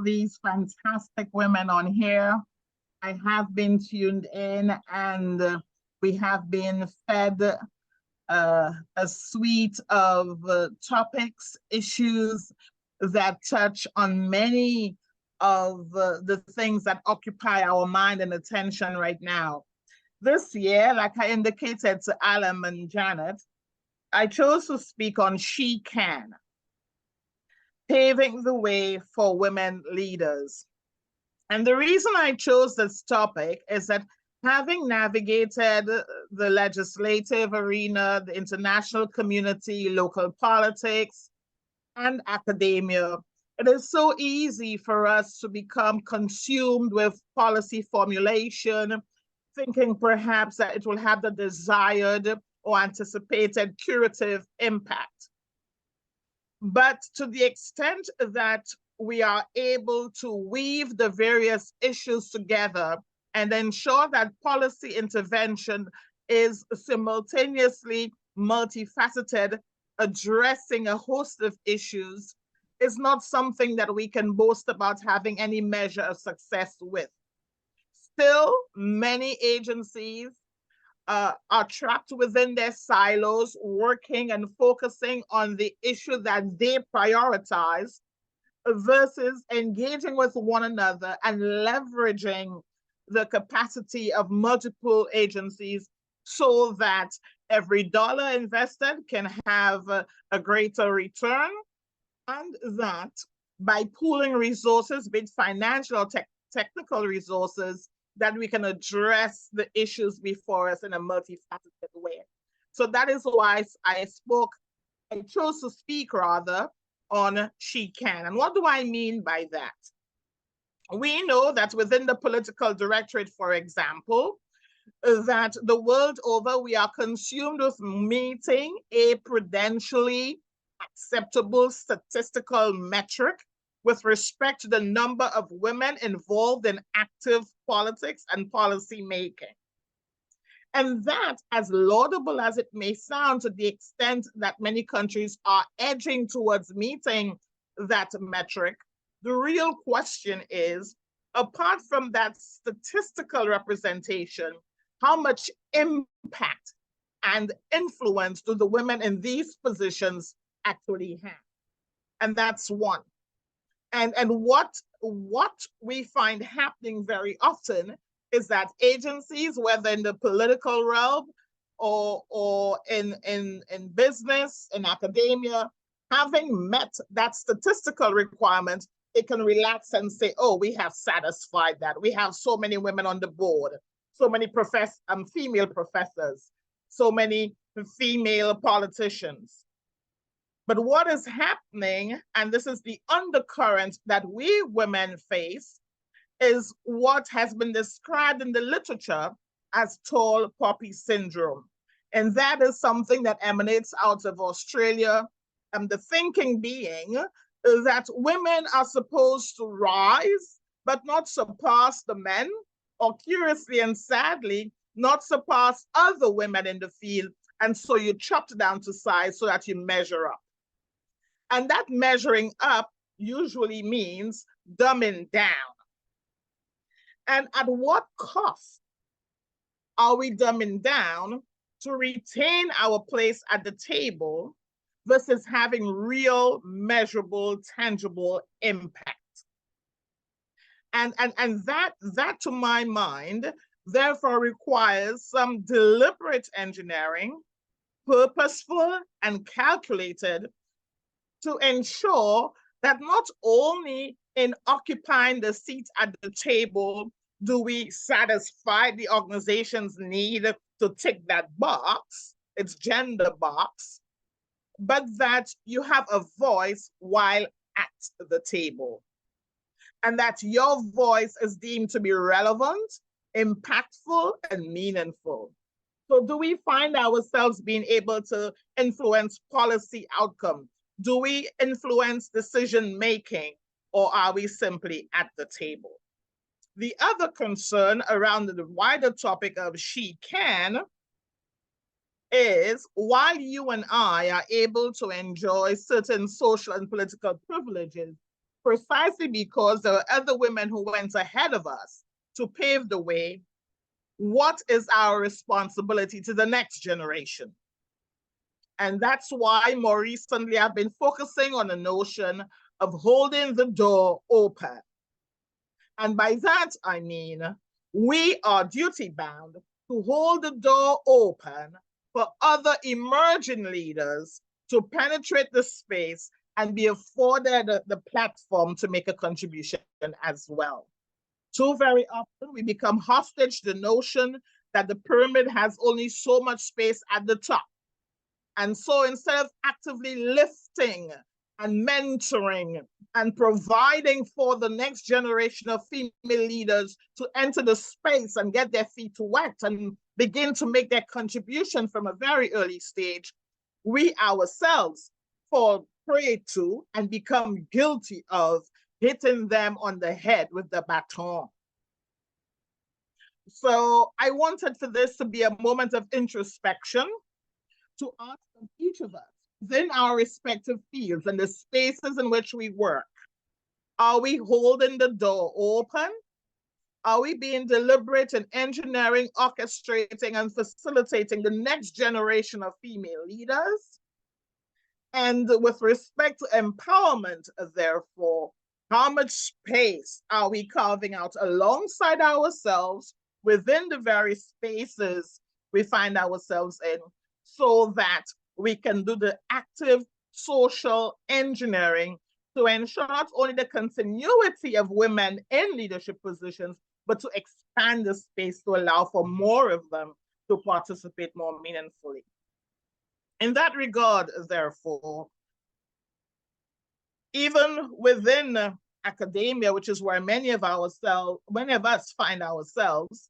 These fantastic women on here. I have been tuned in and we have been fed a suite of topics, issues that touch on many of the things that occupy our mind and attention right now. This year, like I indicated to Alan and Janet, I chose to speak on She Can, paving the way for women leaders. And the reason I chose this topic is that having navigated the legislative arena, the international community, local politics, and academia, it is so easy for us to become consumed with policy formulation, thinking perhaps that it will have the desired or anticipated curative impact. But to the extent that we are able to weave the various issues together and ensure that policy intervention is simultaneously multifaceted, addressing a host of issues, is not something that we can boast about having any measure of success with. Still, many agencies are trapped within their silos, working and focusing on the issue that they prioritize versus engaging with one another and leveraging the capacity of multiple agencies so that every dollar invested can have a greater return, and that by pooling resources, be it financial or technical resources, that we can address the issues before us in a multifaceted way. So that is why I chose to speak rather on She Can. And what do I mean by that? We know that within the political directorate, for example, that the world over we are consumed with meeting a prudentially acceptable statistical metric with respect to the number of women involved in active politics and policy making. And that, as laudable as it may sound, to the extent that many countries are edging towards meeting that metric, the real question is, apart from that statistical representation, how much impact and influence do the women in these positions actually have? And that's one. And what we find happening very often is that agencies, whether in the political realm or in business, in academia, having met that statistical requirement, it can relax and say, oh, we have satisfied that. We have so many women on the board, so many female professors, so many female politicians. But what is happening, and this is the undercurrent that we women face, is what has been described in the literature as tall poppy syndrome. And that is something that emanates out of Australia. And the thinking being that women are supposed to rise, but not surpass the men, or curiously and sadly, not surpass other women in the field. And so you chop down to size so that you measure up. And that measuring up usually means dumbing down. And at what cost are we dumbing down to retain our place at the table versus having real, measurable, tangible impact? And that, to my mind, therefore requires some deliberate engineering, purposeful and calculated, to ensure that not only in occupying the seat at the table do we satisfy the organization's need to tick that box, its gender box, but that you have a voice while at the table, and that your voice is deemed to be relevant, impactful, and meaningful. So do we find ourselves being able to influence policy outcome? Do we influence decision-making, or are we simply at the table? The other concern around the wider topic of She Can is while you and I are able to enjoy certain social and political privileges, precisely because there are other women who went ahead of us to pave the way, what is our responsibility to the next generation? And that's why more recently I've been focusing on the notion of holding the door open. And by that, I mean, we are duty bound to hold the door open for other emerging leaders to penetrate the space and be afforded the platform to make a contribution as well. Too very often, we become hostage to the notion that the pyramid has only so much space at the top. And so instead of actively lifting and mentoring and providing for the next generation of female leaders to enter the space and get their feet wet and begin to make their contribution from a very early stage, we ourselves fall prey to and become guilty of hitting them on the head with the baton. So I wanted for this to be a moment of introspection, to ask of each of us within our respective fields and the spaces in which we work. Are we holding the door open? Are we being deliberate in engineering, orchestrating, and facilitating the next generation of female leaders? And with respect to empowerment, therefore, how much space are we carving out alongside ourselves within the very spaces we find ourselves in, so that we can do the active social engineering to ensure not only the continuity of women in leadership positions, but to expand the space to allow for more of them to participate more meaningfully. In that regard, therefore, even within academia, which is where many of us find ourselves,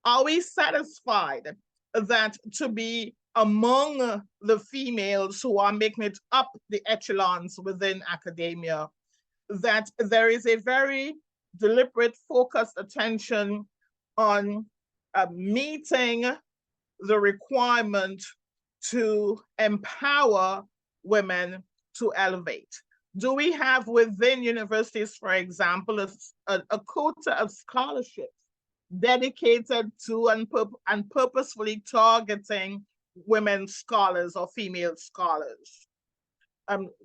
are we satisfied that to be among the females who are making it up the echelons within academia, that there is a very deliberate, focused attention on meeting the requirement to empower women to elevate? Do we have within universities, for example, a quota of scholarships dedicated to and purposefully targeting women scholars or female scholars?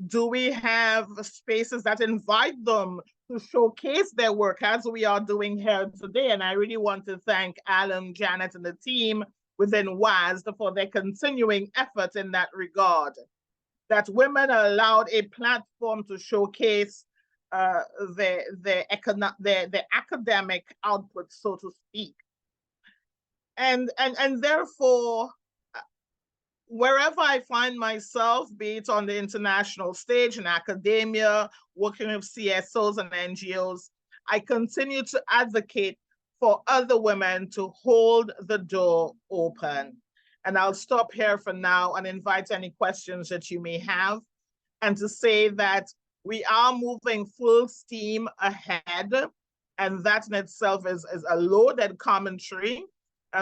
Do we have spaces that invite them to showcase their work as we are doing here today? And I really want to thank Alan, Janet, and the team within WASD for their continuing effort in that regard, that women are allowed a platform to showcase their academic output, so to speak. And therefore, wherever I find myself, be it on the international stage, in academia, working with CSOs and NGOs, I continue to advocate for other women to hold the door open. And I'll stop here for now and invite any questions that you may have, and to say that we are moving full steam ahead, and that in itself is a loaded commentary,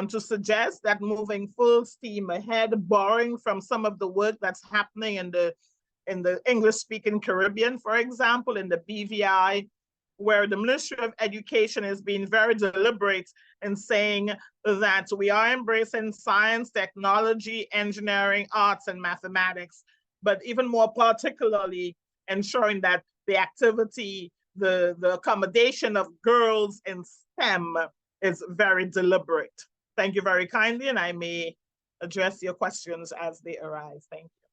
to suggest that moving full steam ahead, borrowing from some of the work that's happening in the English-speaking Caribbean, for example, in the BVI, where the Ministry of Education has been very deliberate in saying that we are embracing science, technology, engineering, arts, and mathematics, but even more particularly ensuring that the activity, the accommodation of girls in STEM is very deliberate. Thank you very kindly, and I may address your questions as they arise. Thank you.